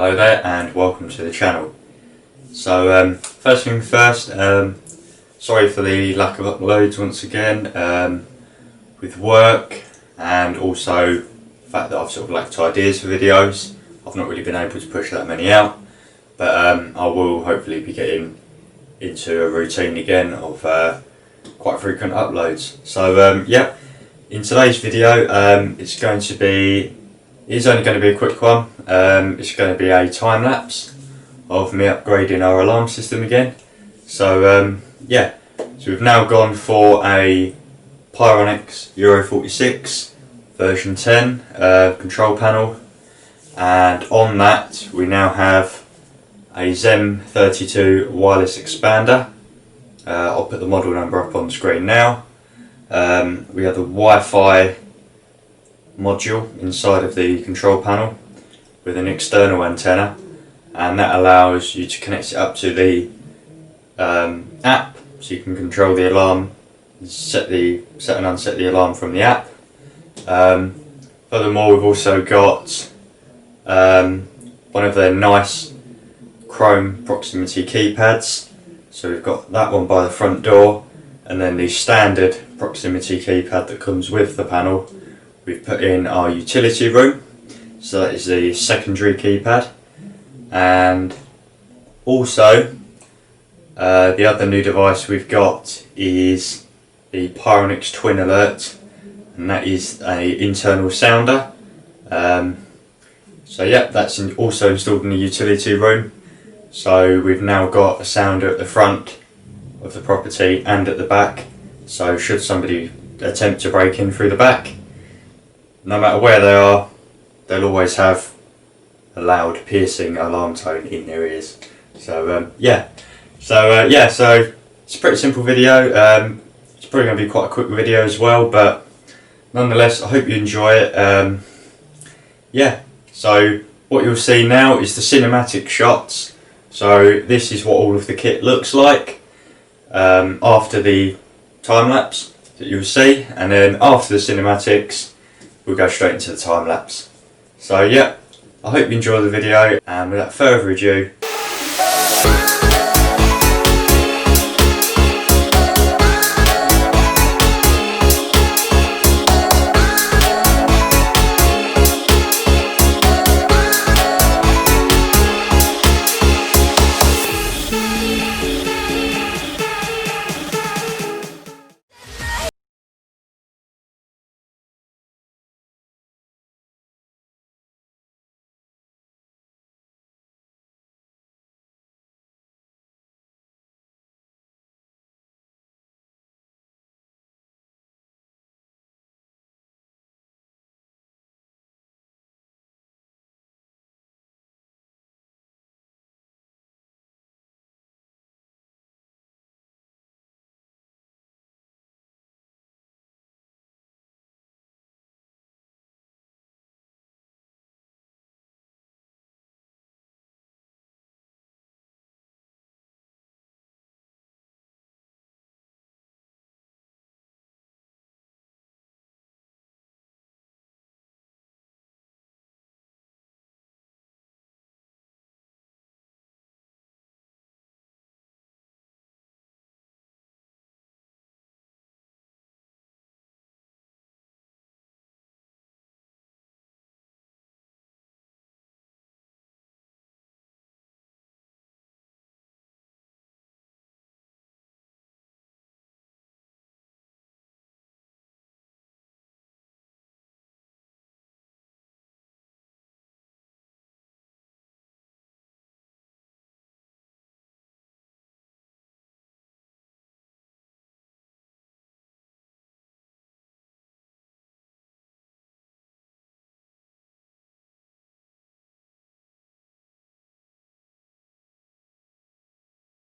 Hello there and welcome to the channel. So first thing first, sorry for the lack of uploads once again, with work and also the fact that I've sort of lacked ideas for videos. I've not really been able to push that many out, but I will hopefully be getting into a routine again of quite frequent uploads. So yeah, in today's video it's only going to be a quick one. It's going to be a time lapse of me upgrading our alarm system again. So yeah, so we've now gone for a Pyronix Euro 46 version 10 control panel, and on that we now have a ZEM 32 wireless expander. I'll put the model number up on the screen now. We have the Wi-Fi module inside of the control panel with an external antenna, and that allows you to connect it up to the app, so you can control the alarm, set and unset the alarm from the app. Furthermore, we've also got one of their nice chrome proximity keypads, so we've got that one by the front door, and then the standard proximity keypad that comes with the panel we've put in our utility room, so that is the secondary keypad. And also the other new device we've got is the Pyronix Twin Alert, and that is an internal sounder. So yeah, that's also installed in the utility room, so we've now got a sounder at the front of the property and at the back, so should somebody attempt to break in through the back, no matter where they are, they'll always have a loud piercing alarm tone in their ears. So yeah, so it's a pretty simple video. It's probably going to be quite a quick video as well, but nonetheless I hope you enjoy it. Yeah, so what you'll see now is the cinematic shots. So this is what all of the kit looks like after the time lapse that you'll see, and then after the cinematics we'll go straight into the time lapse. So yeah, I hope you enjoy the video, and without further ado,